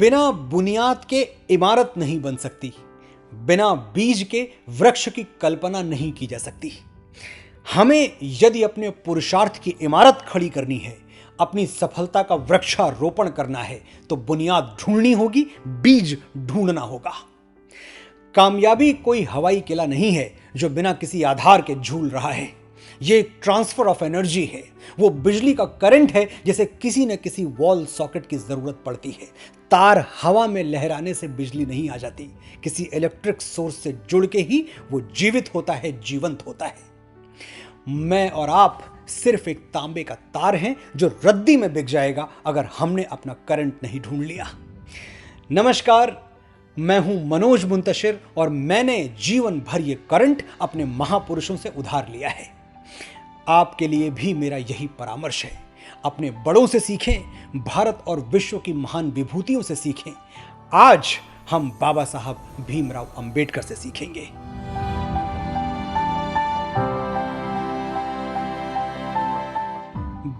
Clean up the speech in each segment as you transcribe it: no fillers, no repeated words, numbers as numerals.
बिना बुनियाद के इमारत नहीं बन सकती, बिना बीज के वृक्ष की कल्पना नहीं की जा सकती। हमें यदि अपने पुरुषार्थ की इमारत खड़ी करनी है, अपनी सफलता का वृक्षारोपण करना है, तो बुनियाद ढूंढनी होगी, बीज ढूंढना होगा। कामयाबी कोई हवाई किला नहीं है जो बिना किसी आधार के झूल रहा है। यह एक ट्रांसफर ऑफ एनर्जी है, वो बिजली का करंट है जिसे किसी न किसी वॉल सॉकेट की जरूरत पड़ती है। तार हवा में लहराने से बिजली नहीं आ जाती, किसी इलेक्ट्रिक सोर्स से जुड़ के ही वो जीवित होता है, जीवंत होता है। मैं और आप सिर्फ एक तांबे का तार हैं जो रद्दी में बिक जाएगा अगर हमने अपना करंट नहीं ढूंढ लिया। नमस्कार, मैं हूं मनोज मुंतशिर और मैंने जीवन भर ये करंट अपने महापुरुषों से उधार लिया है। आपके लिए भी मेरा यही परामर्श है, अपने बड़ों से सीखें, भारत और विश्व की महान विभूतियों से सीखें। आज हम बाबा साहब भीमराव अंबेडकर से सीखेंगे।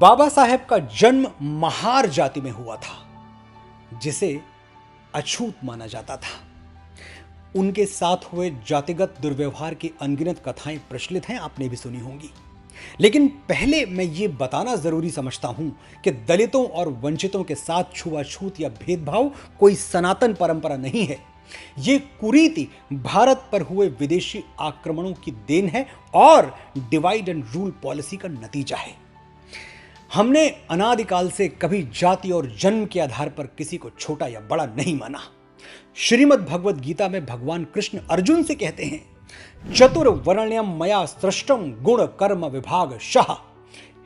बाबा साहेब का जन्म महार जाति में हुआ था, जिसे अछूत माना जाता था। उनके साथ हुए जातिगत दुर्व्यवहार की अनगिनत कथाएं प्रचलित हैं, आपने भी सुनी होंगी। लेकिन पहले मैं ये बताना जरूरी समझता हूं कि दलितों और वंचितों के साथ छुआछूत या भेदभाव कोई सनातन परंपरा नहीं है। ये कुरीति भारत पर हुए विदेशी आक्रमणों की देन है और डिवाइड एंड रूल पॉलिसी का नतीजा है। हमने अनादिकाल से कभी जाति और जन्म के आधार पर किसी को छोटा या बड़ा नहीं माना। श्रीमद् भगवद गीता में भगवान कृष्ण अर्जुन से कहते हैं, चतुर्वर्ण्यम मया सृष्टम गुण कर्म विभाग शाह।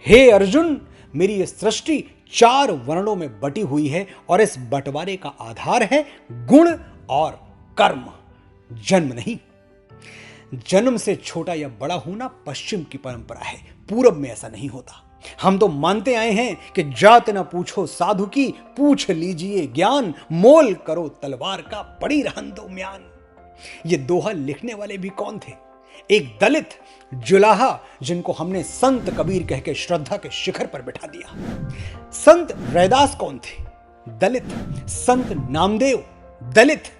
हे अर्जुन, मेरी ये सृष्टि 4 वर्णों में बटी हुई है और इस बंटवारे का आधार है गुण और कर्म, जन्म नहीं। जन्म से छोटा या बड़ा होना पश्चिम की परंपरा है, पूरब में ऐसा नहीं होता। हम तो मानते आए हैं कि जात न पूछो साधु की, पूछ लीजिए ज्ञान, मोल करो तलवार का, पड़ी रहन दो म्यान। ये दोहा लिखने वाले भी कौन थे? एक दलित जुलाहा, जिनको हमने संत कबीर कह के श्रद्धा के शिखर पर बिठा दिया। संत रैदास कौन थे? दलित। संत नामदेव दलित।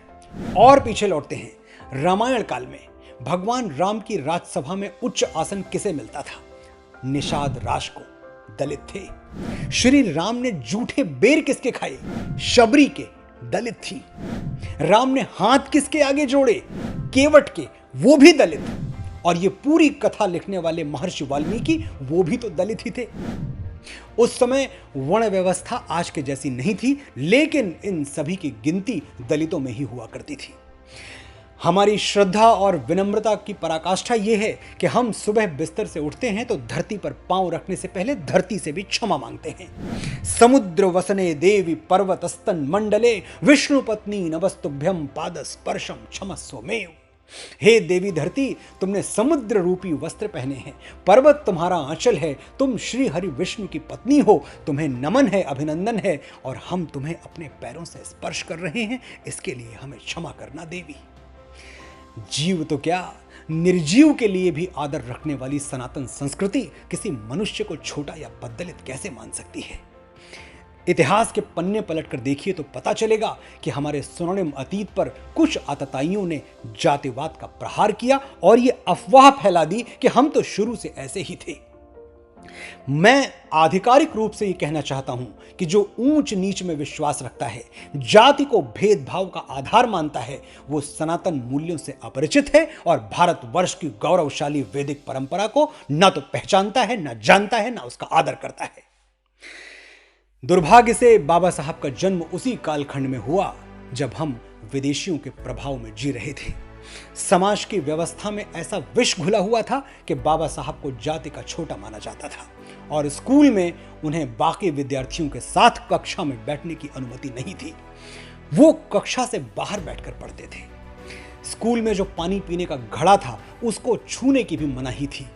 और पीछे लौटते हैं, रामायण काल में भगवान राम की राजसभा में उच्च आसन किसे मिलता था? निषाद राज को, दलित थे। श्री राम ने जूठे बेर किसके खाए? शबरी के, दलित थी। राम ने हाथ किसके आगे जोड़े? केवट के, वो भी दलित। और ये पूरी कथा लिखने वाले महर्षि वाल्मीकि, वो भी तो दलित ही थे। उस समय वर्ण व्यवस्था आज के जैसी नहीं थी, लेकिन इन सभी की गिनती दलितों में ही हुआ करती थी। हमारी श्रद्धा और विनम्रता की पराकाष्ठा यह है कि हम सुबह बिस्तर से उठते हैं तो धरती पर पांव रखने से पहले धरती से भी क्षमा मांगते हैं। समुद्र वसने देवी पर्वत स्तन मंडले, विष्णु पत्नी नवस्तुभ्यम पाद स्पर्शम क्षमस्वमेव। हे देवी धरती, तुमने समुद्र रूपी वस्त्र पहने हैं, पर्वत तुम्हारा आंचल है, तुम श्री हरि विष्णु की पत्नी हो, तुम्हें नमन है, अभिनंदन है, और हम तुम्हें अपने पैरों से स्पर्श कर रहे हैं, इसके लिए हमें क्षमा करना देवी। जीव तो क्या, निर्जीव के लिए भी आदर रखने वाली सनातन संस्कृति किसी मनुष्य को छोटा या बददलित कैसे मान सकती है? इतिहास के पन्ने पलटकर देखिए तो पता चलेगा कि हमारे स्वर्णिम अतीत पर कुछ आतताइयों ने जातिवाद का प्रहार किया और ये अफवाह फैला दी कि हम तो शुरू से ऐसे ही थे। मैं आधिकारिक रूप से ये कहना चाहता हूं कि जो ऊंच नीच में विश्वास रखता है, जाति को भेदभाव का आधार मानता है, वो सनातन मूल्यों से अपरिचित है और भारतवर्ष की गौरवशाली वैदिक परंपरा को न तो पहचानता है, न जानता है, न उसका आदर करता है। दुर्भाग्य से बाबा साहब का जन्म उसी कालखंड में हुआ जब हम विदेशियों के प्रभाव में जी रहे थे। समाज की व्यवस्था में ऐसा विष घुला हुआ था कि बाबा साहब को जाति का छोटा माना जाता था और स्कूल में उन्हें बाकी विद्यार्थियों के साथ कक्षा में बैठने की अनुमति नहीं थी। वो कक्षा से बाहर बैठकर पढ़ते थे। स्कूल में जो पानी पीने का घड़ा था, उसको छूने की भी मनाही थी।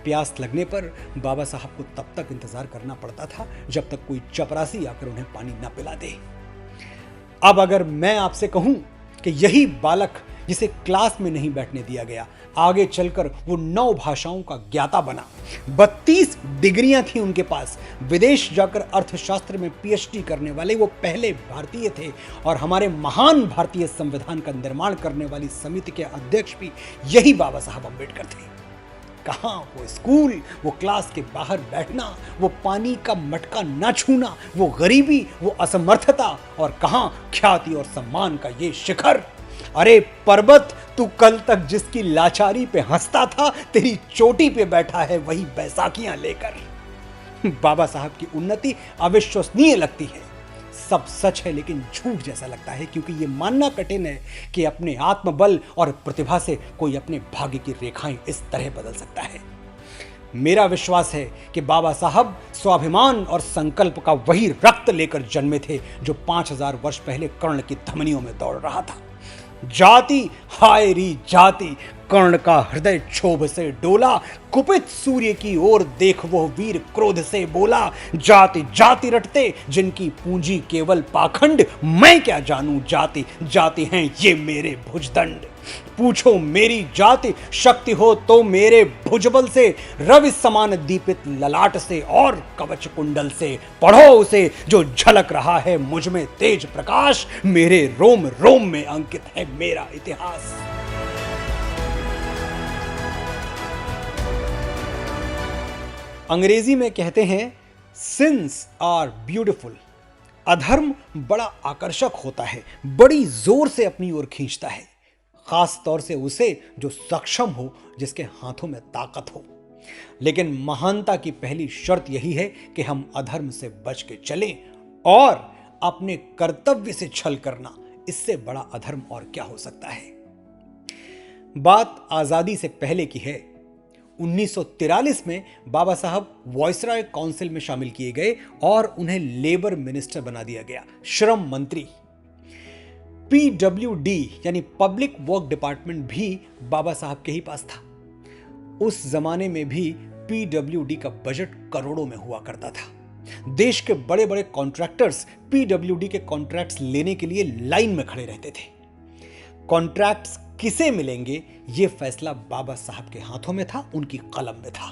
प्यास लगने पर बाबा साहब को तब तक इंतजार करना पड़ता था जब तक कोई चपरासी आकर उन्हें पानी न पिला दे। अब अगर मैं आपसे कहूं कि यही बालक जिसे क्लास में नहीं बैठने दिया गया। आगे चलकर वो 9 भाषाओं का ज्ञाता बना। 32 डिग्रियां थी उनके पास। विदेश जाकर अर्थशास्त्र में पीएचडी करने वाले वो पहले भारतीय थे और हमारे महान भारतीय संविधान का निर्माण करने वाली समिति के अध्यक्ष भी यही बाबा साहब अम्बेडकर थे। कहाँ वो स्कूल, वो क्लास के बाहर बैठना, वो पानी का मटका न छूना, वो गरीबी, वो असमर्थता, और कहाँ ख्याति और सम्मान का ये शिखर। अरे पर्वत, तू कल तक जिसकी लाचारी पे हंसता था, तेरी चोटी पे बैठा है वही बैसाखियां लेकर। बाबा साहब की उन्नति अविश्वसनीय लगती है। सब सच है लेकिन झूठ जैसा लगता है, क्योंकि यह मानना कठिन है कि अपने आत्मबल और प्रतिभा से कोई अपने भाग्य की रेखाएं इस तरह बदल सकता है। मेरा विश्वास है कि बाबा साहब स्वाभिमान और संकल्प का वही रक्त लेकर जन्मे थे जो 5000 वर्ष पहले कर्ण की धमनियों में दौड़ रहा था। जाति, हाय री जाति, कर्ण का हृदय क्षोभ से डोला। कुपित सूर्य की ओर देख वो वीर क्रोध से बोला, जाति जाति रटते जिनकी पूंजी केवल पाखंड, मैं क्या जानूं जाति, जाति हैं ये मेरे भुजदंड। पूछो मेरी जाति, शक्ति हो तो मेरे भुजबल से, रवि समान दीपित ललाट से और कवच कुंडल से। पढ़ो उसे जो झलक रहा है मुझ में तेज प्रकाश, मेरे रोम रोम में अंकित है मेरा इतिहास। अंग्रेजी में कहते हैं सिंस आर ब्यूटिफुल। अधर्म बड़ा आकर्षक होता है, बड़ी जोर से अपनी ओर खींचता है, खास तौर से उसे जो सक्षम हो, जिसके हाथों में ताकत हो। लेकिन महानता की पहली शर्त यही है कि हम अधर्म से बच के चलें, और अपने कर्तव्य से छल करना, इससे बड़ा अधर्म और क्या हो सकता है। बात आजादी से पहले की है। 1943 में बाबा साहब वॉइसरॉय काउंसिल में शामिल किए गए और उन्हें लेबर मिनिस्टर बना दिया गया, श्रम मंत्री। पीडब्ल्यूडी यानी पब्लिक वर्क डिपार्टमेंट भी बाबा साहब के ही पास था। उस जमाने में भी पीडब्ल्यूडी का बजट करोड़ों में हुआ करता था। देश के बड़े बड़े कॉन्ट्रैक्टर्स पीडब्ल्यूडी के कॉन्ट्रैक्ट्स लेने के लिए लाइन में खड़े रहते थे। कॉन्ट्रैक्ट्स किसे मिलेंगे, यह फैसला बाबा साहब के हाथों में था, उनकी कलम में था।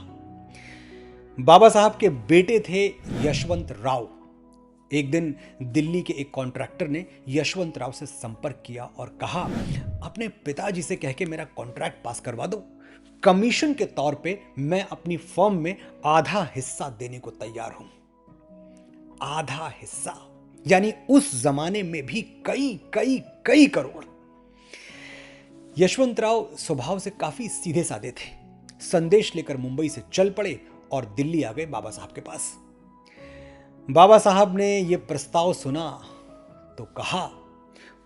बाबा साहब के बेटे थे यशवंत राव। एक दिन दिल्ली के एक कॉन्ट्रैक्टर ने यशवंत राव से संपर्क किया और कहा, अपने पिताजी से कह के मेरा कॉन्ट्रैक्ट पास करवा दो। कमीशन के तौर पे मैं अपनी फर्म में आधा हिस्सा देने को तैयार हूं। आधा हिस्सा यानी उस जमाने में भी कई कई कई करोड़। यशवंत राव स्वभाव से काफी सीधे साधे थे। संदेश लेकर मुंबई से चल पड़े और दिल्ली आ गए बाबा साहब के पास। बाबा साहब ने यह प्रस्ताव सुना तो कहा,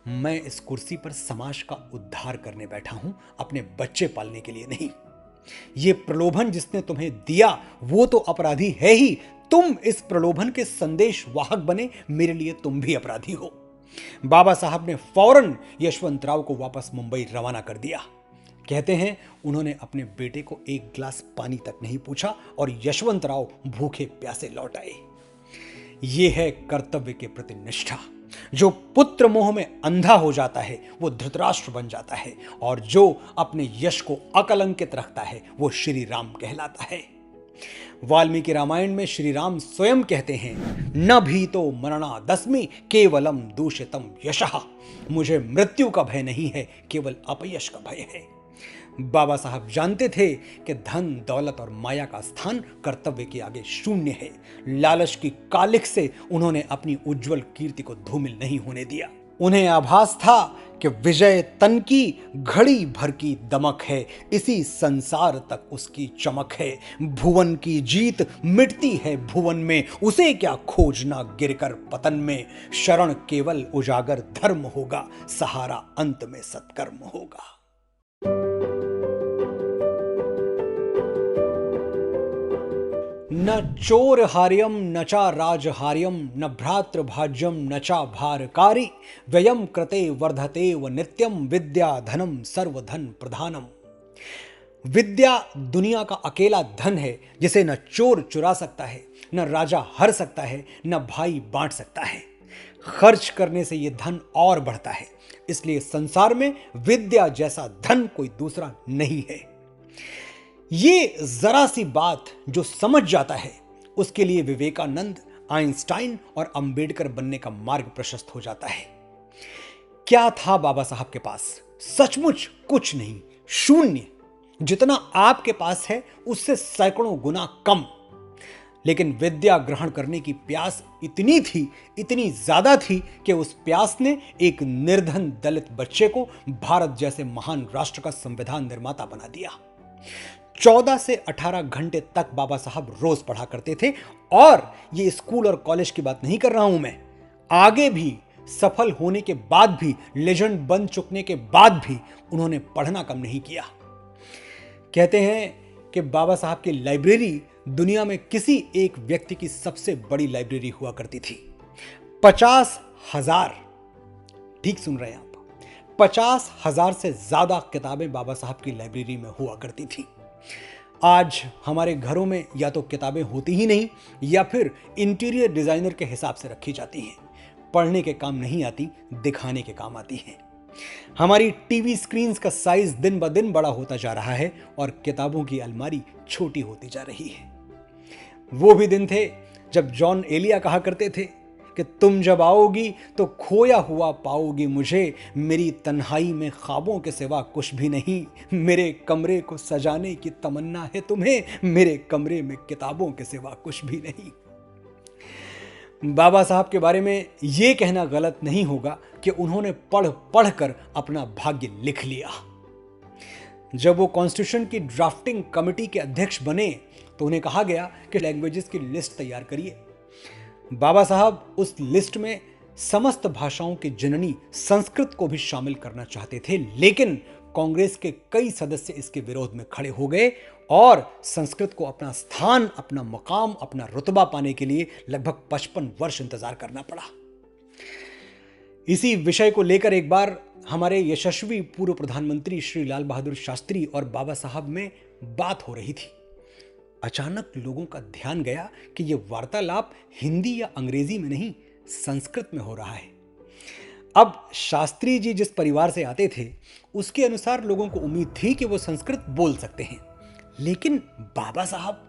मैं इस कुर्सी पर समाज का उद्धार करने बैठा हूं, अपने बच्चे पालने के लिए नहीं। यह प्रलोभन जिसने तुम्हें दिया वो तो अपराधी है ही, तुम इस प्रलोभन के संदेश वाहक बने, मेरे लिए तुम भी अपराधी हो। बाबा साहब ने फौरन यशवंत राव को वापस मुंबई रवाना कर दिया। कहते हैं उन्होंने अपने बेटे को एक गिलास पानी तक नहीं पूछा और यशवंत राव भूखे प्यासे लौट आए। यह है कर्तव्य के प्रति निष्ठा। जो पुत्र मोह में अंधा हो जाता है वो धृतराष्ट्र बन जाता है, और जो अपने यश को अकलंकित रखता है वो श्री राम कहलाता है। वाल्मीकि रामायण में श्री राम स्वयं कहते हैं, न भीतो मरणा दस्मी केवलम दूषितम यशः। मुझे मृत्यु का भय नहीं है, केवल अपयश का भय है। बाबा साहब जानते थे कि धन दौलत और माया का स्थान कर्तव्य के आगे शून्य है। लालच की कालिख से उन्होंने अपनी उज्जवल कीर्ति को धूमिल नहीं होने दिया। उन्हें आभास था कि विजय तन की घड़ी भर की दमक है, इसी संसार तक उसकी चमक है। भुवन की जीत मिटती है भुवन में, उसे क्या खोजना गिरकर पतन में। शरण केवल उजागर धर्म होगा, सहारा अंत में सत्कर्म होगा। न चोर हार्यम न चा राजहार्यम, न भ्रातृभाज्यम न चा भारकारी। व्ययम कृते वर्धते व नित्यम, विद्या धनम सर्वधन प्रधानम। विद्या दुनिया का अकेला धन है जिसे न चोर चुरा सकता है, न राजा हर सकता है, न भाई बांट सकता है। खर्च करने से यह धन और बढ़ता है। इसलिए संसार में विद्या जैसा धन कोई दूसरा नहीं है। ये जरा सी बात जो समझ जाता है, उसके लिए विवेकानंद, आइंस्टाइन और अंबेडकर बनने का मार्ग प्रशस्त हो जाता है। क्या था बाबा साहब के पास? सचमुच कुछ नहीं, शून्य। जितना आपके पास है उससे सैकड़ों गुना कम। लेकिन विद्या ग्रहण करने की प्यास इतनी थी, इतनी ज्यादा थी कि उस प्यास ने एक निर्धन दलित बच्चे को भारत जैसे महान राष्ट्र का संविधान निर्माता बना दिया। 14 से 18 घंटे तक बाबा साहब रोज पढ़ा करते थे। और ये स्कूल और कॉलेज की बात नहीं कर रहा हूं मैं, आगे भी सफल होने के बाद भी, लेजेंड बन चुकने के बाद भी उन्होंने पढ़ना कम नहीं किया। कहते हैं कि बाबा साहब की लाइब्रेरी दुनिया में किसी एक व्यक्ति की सबसे बड़ी लाइब्रेरी हुआ करती थी। 50,000, ठीक सुन रहे हैं आप, 50,000 से ज्यादा किताबें बाबा साहब की लाइब्रेरी में हुआ करती थी। आज हमारे घरों में या तो किताबें होती ही नहीं, या फिर इंटीरियर डिजाइनर के हिसाब से रखी जाती हैं। पढ़ने के काम नहीं आती, दिखाने के काम आती हैं। हमारी टीवी स्क्रीन्स का साइज दिन ब दिन बड़ा होता जा रहा है और किताबों की अलमारी छोटी होती जा रही है। वो भी दिन थे जब जॉन एलिया कहा करते थे कि तुम जब आओगी तो खोया हुआ पाओगी मुझे, मेरी तन्हाई में ख्वाबों के सिवा कुछ भी नहीं, मेरे कमरे को सजाने की तमन्ना है तुम्हें, मेरे कमरे में किताबों के सिवा कुछ भी नहीं। बाबा साहब के बारे में यह कहना गलत नहीं होगा कि उन्होंने पढ़ पढ़ कर अपना भाग्य लिख लिया। जब वो कॉन्स्टिट्यूशन की ड्राफ्टिंग कमेटी के अध्यक्ष बने तो उन्हें कहा गया कि लैंग्वेजेस की लिस्ट तैयार करिए। बाबा साहब उस लिस्ट में समस्त भाषाओं की जननी संस्कृत को भी शामिल करना चाहते थे, लेकिन कांग्रेस के कई सदस्य इसके विरोध में खड़े हो गए और संस्कृत को अपना स्थान, अपना मकाम, अपना रुतबा पाने के लिए लगभग 55 वर्ष इंतजार करना पड़ा। इसी विषय को लेकर एक बार हमारे यशस्वी पूर्व प्रधानमंत्री श्री लाल बहादुर शास्त्री और बाबा साहब में बात हो रही थी। अचानक लोगों का ध्यान गया कि यह वार्तालाप हिंदी या अंग्रेजी में नहीं, संस्कृत में हो रहा है। अब शास्त्री जी जिस परिवार से आते थे उसके अनुसार लोगों को उम्मीद थी कि वो संस्कृत बोल सकते हैं, लेकिन बाबा साहब,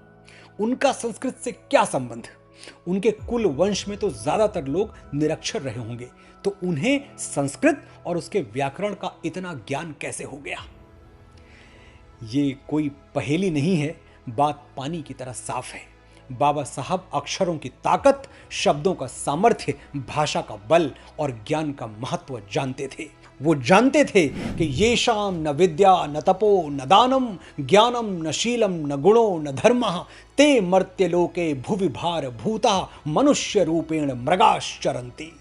उनका संस्कृत से क्या संबंध? उनके कुल वंश में तो ज्यादातर लोग निरक्षर रहे होंगे, तो उन्हें संस्कृत और उसके व्याकरण का इतना ज्ञान कैसे हो गया? ये कोई पहेली नहीं है, बात पानी की तरह साफ है। बाबा साहब अक्षरों की ताकत, शब्दों का सामर्थ्य, भाषा का बल और ज्ञान का महत्व जानते थे। वो जानते थे कि ये शाम न विद्या न तपो न दानम ज्ञानम न शीलम न गुणो न धर्मः ते मर्त्यलोके भुवि भार भूता मनुष्य रूपेण मृगाश्चरन्ति।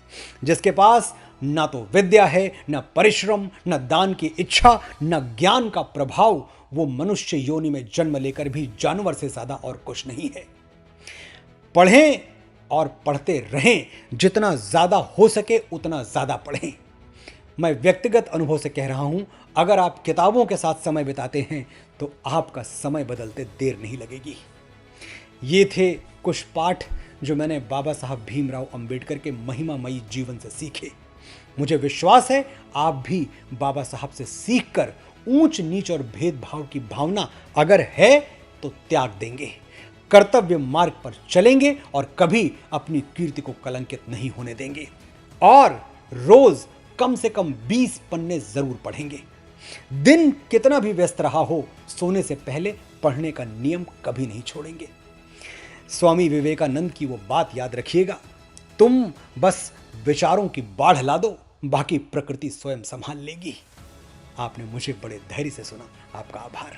जिसके पास न तो विद्या है, न परिश्रम, न दान की इच्छा, न ज्ञान का प्रभाव, वो मनुष्य योनि में जन्म लेकर भी जानवर से ज्यादा और कुछ नहीं है। पढ़ें और पढ़ते रहें, जितना ज्यादा हो सके उतना ज्यादा पढ़ें। मैं व्यक्तिगत अनुभव से कह रहा हूं, अगर आप किताबों के साथ समय बिताते हैं तो आपका समय बदलते देर नहीं लगेगी। ये थे कुछ पाठ जो मैंने बाबा साहब भीमराव अंबेडकर के महिमामयी जीवन से सीखे। मुझे विश्वास है आप भी बाबा साहब से सीखकर ऊंच नीच और भेदभाव की भावना अगर है तो त्याग देंगे, कर्तव्य मार्ग पर चलेंगे और कभी अपनी कीर्ति को कलंकित नहीं होने देंगे। और रोज कम से कम 20 पन्ने जरूर पढ़ेंगे। दिन कितना भी व्यस्त रहा हो, सोने से पहले पढ़ने का नियम कभी नहीं छोड़ेंगे। स्वामी विवेकानंद की वो बात याद रखिएगा, तुम बस विचारों की बाढ़ ला दो, बाकी प्रकृति स्वयं संभाल लेगी। आपने मुझे बड़े धैर्य से सुना, आपका आभार।